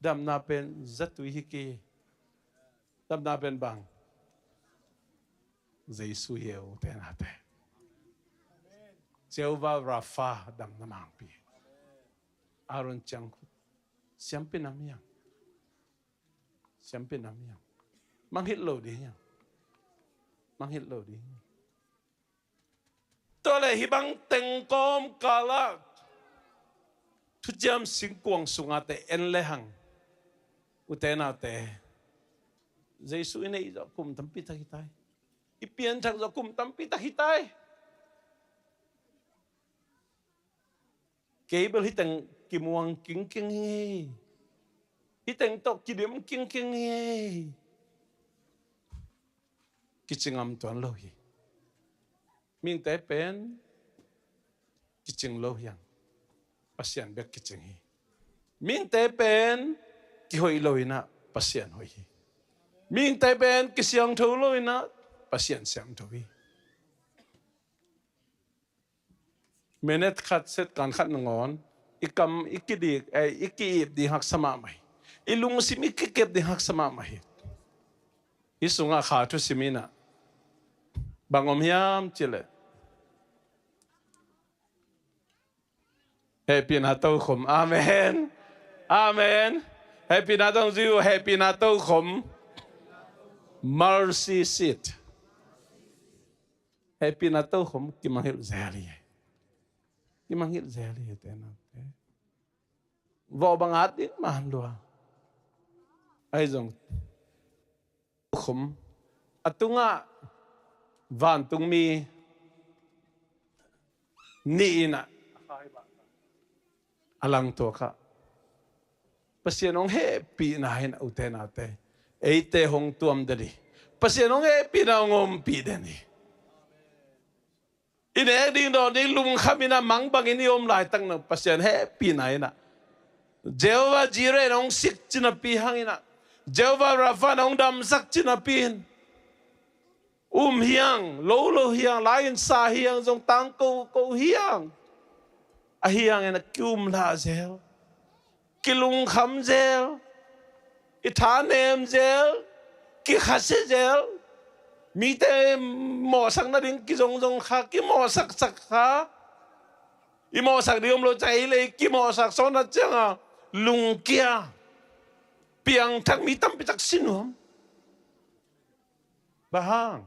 ดำนาเป็นจัตุฮิกีดำนาเป็นบางเจสุเยวเตนาเตเจ้าวาราฟาดำนามังปีอารอนจังเสียมเป็นน้ำยังเสียมเป็นน้ำยังมังฮิตโลดียังมังฮิตโลดีตัวเลยฮิบังเต็งกอมกาลาทุจามสิงกวงสุงาเตเอ็นเลหังอุเตนาเตเจสุอินเอจะคุมตั้มปิตาฮิตายอีเปียนทักจะคุมตั้มปิตาฮิตายเกย์เบลฮิตังกิมวังกิงกิงเฮฮิตังตกกิเดียมกิงกิงเฮกิจงามตัวโลหิมิงแต่เป็นกิจงโลหิยังปัสยันเบกกิจงฮีมิงแต่เป็นกิหอยโลหินะปัสยันหอยมิงแต่เป็นกิเสียงทูโลหินะปัสยันเสียงทูฮีเมเนตขัดเซตการขัดงอนอีกำอีกดีอีกกีบดีหักสมาไหมอีลุงสิมีกิเก็บดีหักสมาไหมอีสุงอาขาทุสิมินะบางอมยามจิเลเฮปีนาโต้ขมอาเมนอาเมนเฮปีนาโต้จิวเฮปีนาโต้ขม mercy seat เฮปีนาโต้ขมกิมังฮิลเซลีกิมังฮิลเซลีเตนะวอบังอาดิมาฮันลัวไอ้จงขมอตุงะวันตุงมีนี่นะอลังตัวข้าปัสยานองเฮปีนาเห็นอุเทนาเตเอเตหงตัวมเดลีปัสยานองเฮปีนางอมปีเดนีอินเอดิงโดนี่ลุงขามินามังบังอินิอมลายตั้งนปัสยานเฮปีไหนนะเจ้าวาจีเรนองสิกจินาปีหังอินะเจ้าวาราฟานองดำสักจินาปีนเฮียงโลเฮียงลายสาเฮียงจงตังกูเฮียงเฮียงเนี่ยกิมลาเซลกิลุงคำเซลอิธานเนมเซลกิขัดเซลมีแต่หมอสักนั่นเองกิจงข้ากิหมอสักข้าอีหมอสักเดียมโลใจเลยกิหมอสักสอนนั่นจังลุงเกียเปียงทักมีตั้มไปทักสินวมบ้าง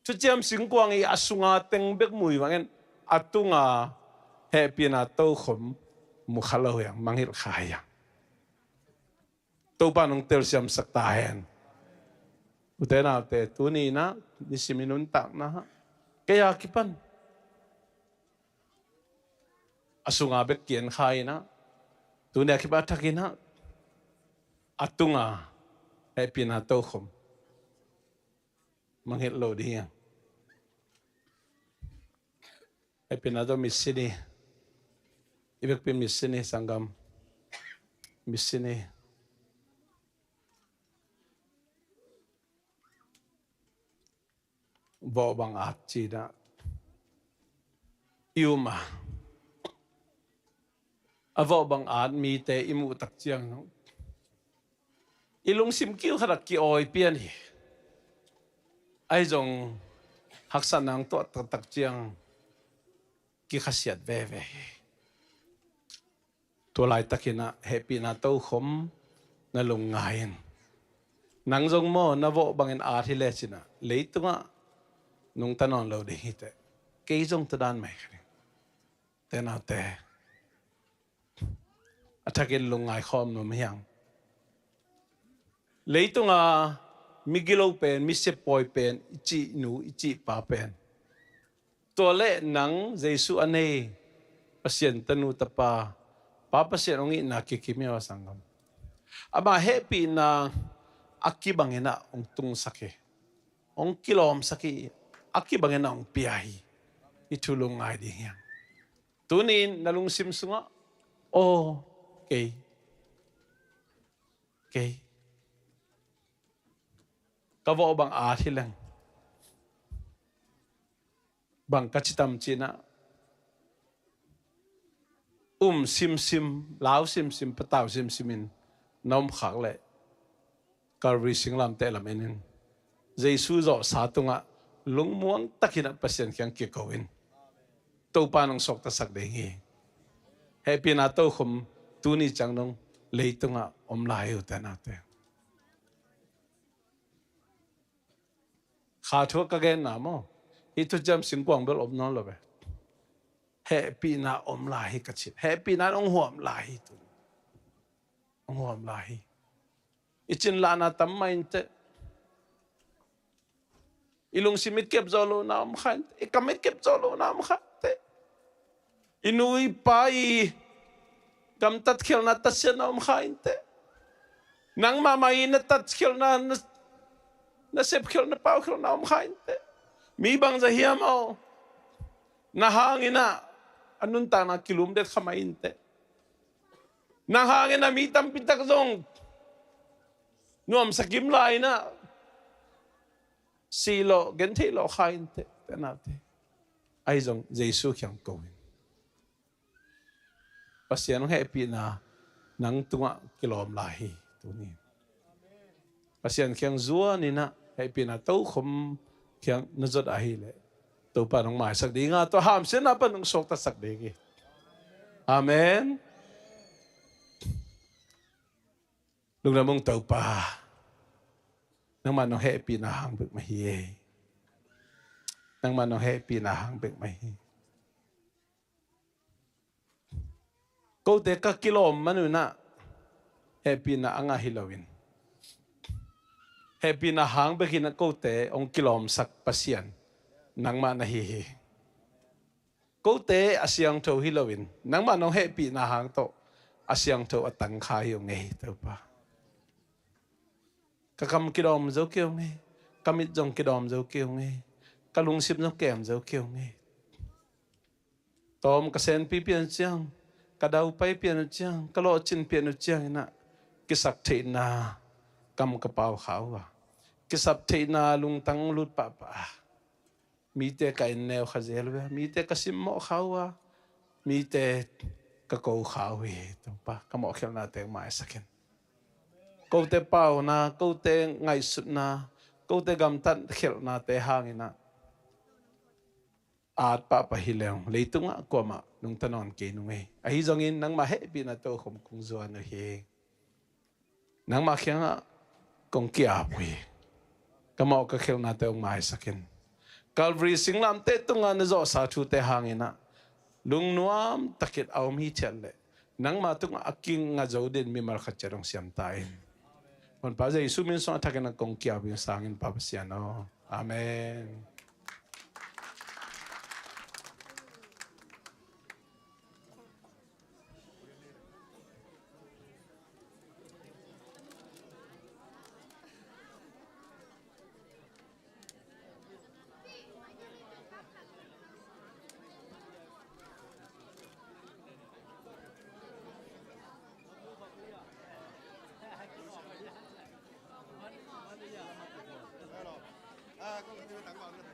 ชุดเจียมสิงกวางอีอาสุงาเต็งเบกมุยว่างั้นอาตุงาเฮปีนาโต้ขมมุขลอยมังฮิลขายตัวปานองเตลเซียมสักตาเห็นอุเทนาเตตัวนี้นะนิสิมินุนตักนะฮะแกอยากคิปันอาสุงาเบกเกียนขายนะตัวนี้คิดว่าทักกินนะอาตุงาเฮปีนาโต้ขมมังเห็นโลดีอ่ะไอ้เป็นอะไรมิสซินีอีเบกเป็นมิสซินีสังกัมมิสซินีบ่บังอาจจีนะอิวมาบ่บังอาจมีแต่อิมุตักเจียงอีลุงซิมคิวขนาดกี่ออยเปียนี่ไอ้จงหักษณังตัวตักเจียงกิขสิทธิ์เว่ตัวลายตะกินะเฮปีนาโต้ขมนั่นลงไงนังจงโมนวบังเอิญอาทิเลชินะเลยตัวนุ่งตะนอนเราดีฮิตเกยจงตะดานไม่ครับแต่น่าแต่อัฐกินลงไงคอมนุ่มยังเลยตัวมิกิโลเป็นมิเซปอยเป็นอิจิหนูอิจิปาเป็นตัวเล่หนังเจสุอันนี้ปัสยันตนูตปาปาปัสยันองค์นักกิคิมีวาสังกัม Ama happy na akibangena ong tung sake. Ong kilom saki akibangena ong piyahi. Itulong nga di yan. Tunin nalungsim sunga. Oh, okay. Okay. Kawo bang ati lang. Bang kacitam cina. Sim, lao sim, pataw simin. Naum khak le. Kalri singlam te lam enin. Jesus zo satu nga. Lung muang takina pasien kiyang kikawin. Tau pa ng sok tasak dengi. Happy na tau kum tuni chang nung leito nga omlayo tanate. Khato kagen na mo. Ito jam singkwang bel om non lobe. Happy na omlahi kachit. Happy na ong huam lahi tu. Ong huam lahi. Ichin lana tamain te. Ilong simit kep zolo na omkhan. Ikamit kep zolo na omkhan te. Inui pai. Gamtat khil na tasya na omkhan te. Nang mamayin na tat khil na sep khil na pao khil na omkhan te. Mibang zahiyam o. Nahangin na. Anun ta na kilum det kamain te. Nahangin na mitam pitak zong. Nuam sakim lai na. Silo, gente lo kain te. Tenate. Ay zong, Jesus kiyang kawin. Pasyan happy na nang tunga kilom lahi. Tunin. Pasyan kiyang zuwa ni na. Happy na tau kum kiyang nazod ahile. Tau pa nung maisak di nga to ham sina pa nung sok tasak digi. Amen. Nung namong tau pa. Nang manong happy na hangbig mahiye. Nang manong happy na hangbig mahiye. Kau te ka kilom manu na happy na anga hilawin. Happy na hangbig na kau te ong kilom sak pasyan. Nang manahihi. Kau te asyang to hilawin. Nang manong happy na hang to. Asyang to atang kayo ngay to pa. Kakam kidom zo kyo ngay. Kamit zong kidom zo kyo ngay. Kalungsip zong kem zo kyo ngay. Tom kasen pi pian siyang. Kadaw pay pian siyang. Kalochin pian siyang na. Kisak te na kam kapaw hawa. Kisap te na lungtang lut pa pa. Mite ka ineo kazelwe, mite ka simo kawa, mite ka kou kawi. Ito pa, kamokil natin maisakin. Kau te pao na, kau te ngaysut na, kau te gamtan kil natin hangin na. At papahilang, leito nga ako ma, nung tanon kinungi. Ahizongin nang mahebi na to kung zuan nuhi. Nang makya nga, kung kiapoy. Kamokil natin maisakin. Calvary singlam te tunga na zo sa chute hangina. Lung nuam takit awam hi chale. Nang matung aking nga zo din mi markacharong siyam tain. Mon pa zay sumin so atakin ng kong kiyaw yung sangin papasyano. Amen. Con tặng con